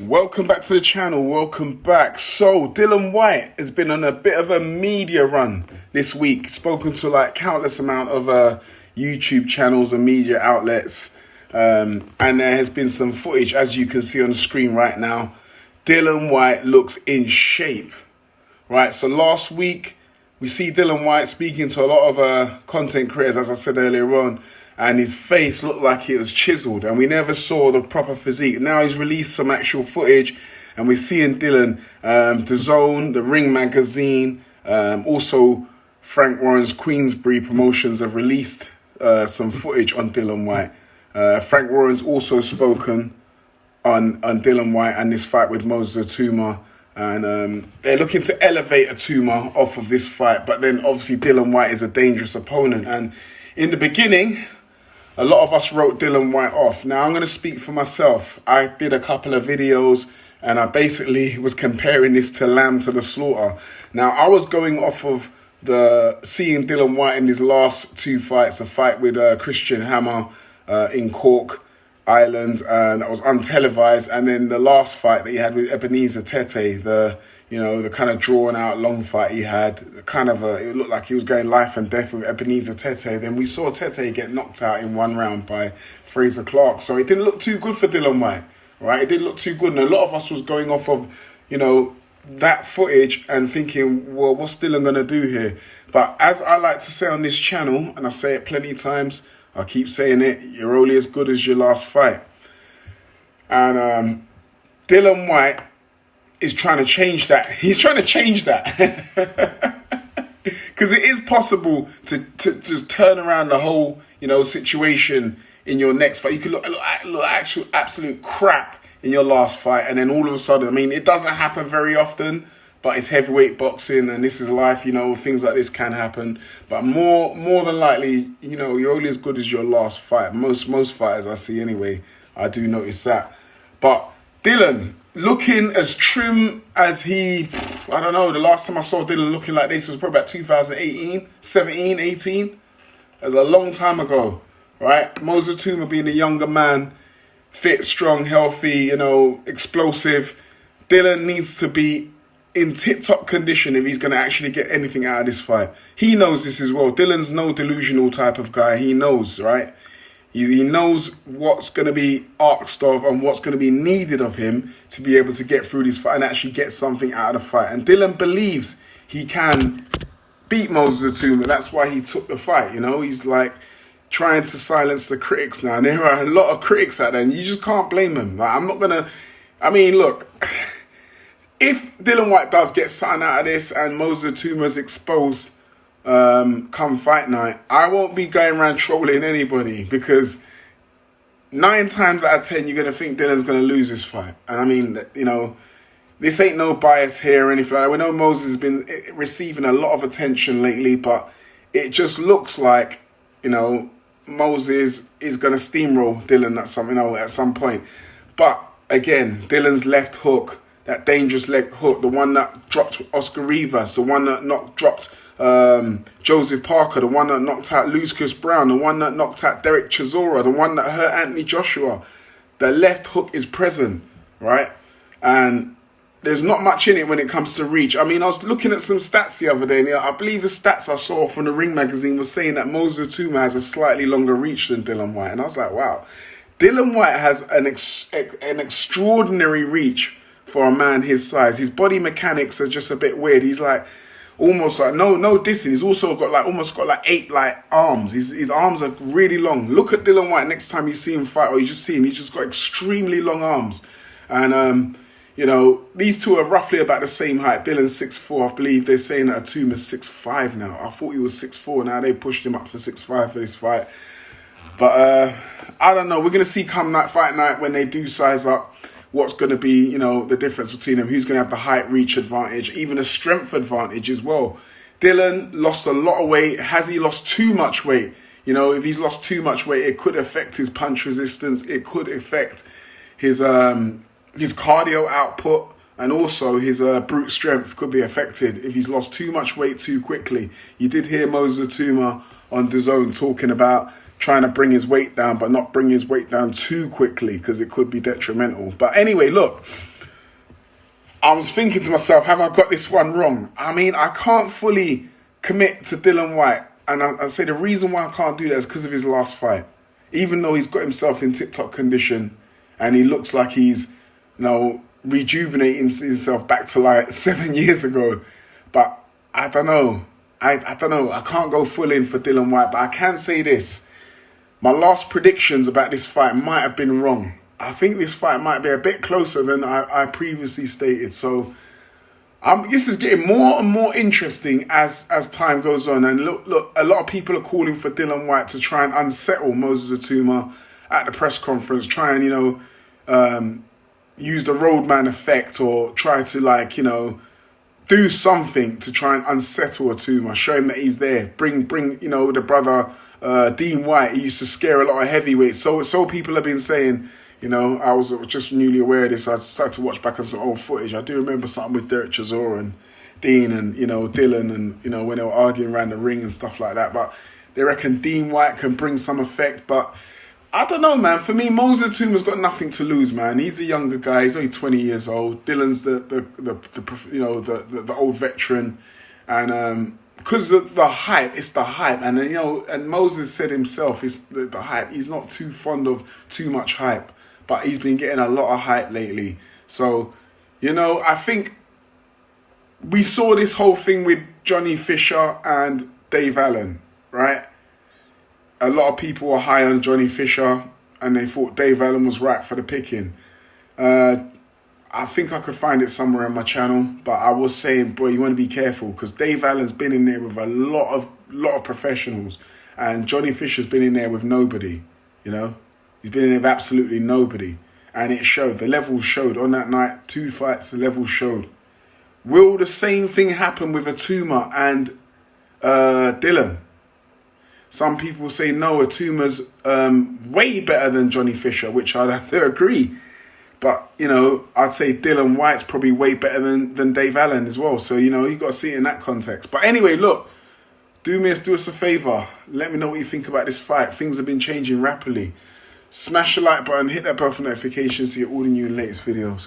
Welcome back to the channel, welcome back. So, Dillian Whyte has been on a bit of a media run this week. Spoken to like countless amount of YouTube channels and media outlets. And there has been some footage, as you can see on the screen right now. Dillian Whyte looks in shape, right? So last week, we see Dillian Whyte speaking to a lot of content creators, as I said earlier on, and his face looked like it was chiseled, and we never saw the proper physique. Now he's released some actual footage, and we're seeing Dillian, The Zone, The Ring magazine, also Frank Warren's Queensberry Promotions have released some footage on Dillian Whyte. Frank Warren's also spoken on Dillian Whyte and this fight with Moses Itauma. And they're looking to elevate Itauma off of this fight. But then obviously Dillian Whyte is a dangerous opponent. And in the beginning, a lot of us wrote Dillian Whyte off. Now I'm going to speak for myself. I did a couple of videos and I basically was comparing this to Lamb to the Slaughter. Now I was going off of seeing Dillian Whyte in his last two fights, a fight with Christian Hammer in Cork Island, and that was untelevised, and then the last fight that he had with Ebenezer Tete, the kind of drawn out long fight he had, it looked like he was going life and death with Ebenezer Tete. Then we saw Tete get knocked out in one round by Fraser Clark, so it didn't look too good for Dillian Whyte, right? It didn't look too good, and a lot of us was going off of that footage and thinking, well, what's Dillian going to do here? But as I like to say on this channel, and I say it plenty of times, I keep saying it, you're only as good as your last fight. And Dillian Whyte is trying to change that. He's trying to change that. Because it is possible to turn around the whole, situation in your next fight. You could look actual absolute crap in your last fight, and then all of a sudden, it doesn't happen very often, but it's heavyweight boxing and this is life, things like this can happen. But more than likely, you're only as good as your last fight. Most fighters I see anyway, I do notice that. But Dillian, looking as trim as I don't know, the last time I saw Dillian looking like this was probably about 2018, 17, 18. It was a long time ago, right? Moses Itauma being a younger man, fit, strong, healthy, explosive. Dillian needs to be in tip-top condition if he's going to actually get anything out of this fight. He knows this as well. Dillian's no delusional type of guy. He knows, right? He knows what's going to be asked of and what's going to be needed of him to be able to get through this fight and actually get something out of the fight. And Dillian believes he can beat Moses Itauma. That's why he took the fight, He's like trying to silence the critics now. And there are a lot of critics out there and you just can't blame them. Like, I'm not going to... look... If Dillian Whyte does get something out of this and Moses Itauma's exposed come fight night, I won't be going around trolling anybody, because 9 times out of 10 you're going to think Dillian's going to lose this fight. And this ain't no bias here or anything like that. We know Moses has been receiving a lot of attention lately, but it just looks like, Moses is going to steamroll Dillian at some point. But again, Dillian's left hook, that dangerous leg hook, the one that dropped Oscar Rivas, the one that dropped Joseph Parker, the one that knocked out Lucas Brown, the one that knocked out Derek Chisora, the one that hurt Anthony Joshua. The left hook is present, right? And there's not much in it when it comes to reach. I was looking at some stats the other day, and I believe the stats I saw from the Ring magazine was saying that Moses Itauma has a slightly longer reach than Dillian Whyte. And I was like, wow. Dillian Whyte has an extraordinary reach for a man his size. His body mechanics are just a bit weird. He's like almost like no dissing. He's also got almost 8 arms. His arms are really long. Look at Dillian Whyte next time you see him fight, or you just see him. He's just got extremely long arms. And these two are roughly about the same height. Dillian's 6'4". I believe they're saying that Itauma's 6'5" now. I thought he was 6'4". Now they pushed him up for 6'5" for this fight. But I don't know. We're gonna see come that fight night when they do size up, what's going to be, the difference between them, who's going to have the height, reach advantage, even a strength advantage as well. Dillian lost a lot of weight. Has he lost too much weight? If he's lost too much weight, it could affect his punch resistance. It could affect his cardio output, and also his brute strength could be affected if he's lost too much weight too quickly. You did hear Moses Itauma on The Zone talking about trying to bring his weight down, but not bring his weight down too quickly because it could be detrimental. But anyway, look, I was thinking to myself, have I got this one wrong? I mean, I can't fully commit to Dillian Whyte. And I say the reason why I can't do that is because of his last fight. Even though he's got himself in tip-top condition and he looks like he's, rejuvenating himself back to like 7 years ago. But I don't know. I don't know. I can't go full in for Dillian Whyte. But I can say this. My last predictions about this fight might have been wrong. I think this fight might be a bit closer than I previously stated. So this is getting more and more interesting as time goes on. And look, a lot of people are calling for Dillian Whyte to try and unsettle Moses Itauma at the press conference, try and, use the roadman effect or try to, do something to try and unsettle Itauma, show him that he's there. Bring the brother Dillian Whyte. He used to scare a lot of heavyweights. So people have been saying, I was just newly aware of this. I started to watch back on some old footage. I do remember something with Derek Chisora and Dean and, Dylan and, when they were arguing around the ring and stuff like that. But they reckon Dillian Whyte can bring some effect. But I don't know, man. For me, Moses Itauma's got nothing to lose, man. He's a younger guy. He's only 20 years old. Dylan's the old veteran. And because of the hype, it's the hype. And, and Moses said himself, it's the hype. He's not too fond of too much hype. But he's been getting a lot of hype lately. So, I think we saw this whole thing with Johnny Fisher and Dave Allen, right? A lot of people were high on Johnny Fisher and they thought Dave Allen was right for the picking. I think I could find it somewhere on my channel, but I was saying, boy, you want to be careful because Dave Allen's been in there with a lot of professionals and Johnny Fisher's been in there with nobody, He's been in there with absolutely nobody. And it showed. The levels showed. On that night, 2 fights, the levels showed. Will the same thing happen with Itauma and Dylan? Some people say no, Atuma's way better than Johnny Fisher, which I'd have to agree. But, I'd say Dillian Whyte's probably way better than Dave Allen as well. So, you've got to see it in that context. But anyway, look, do us a favour. Let me know what you think about this fight. Things have been changing rapidly. Smash the like button, hit that bell for notifications to get all the new and latest videos.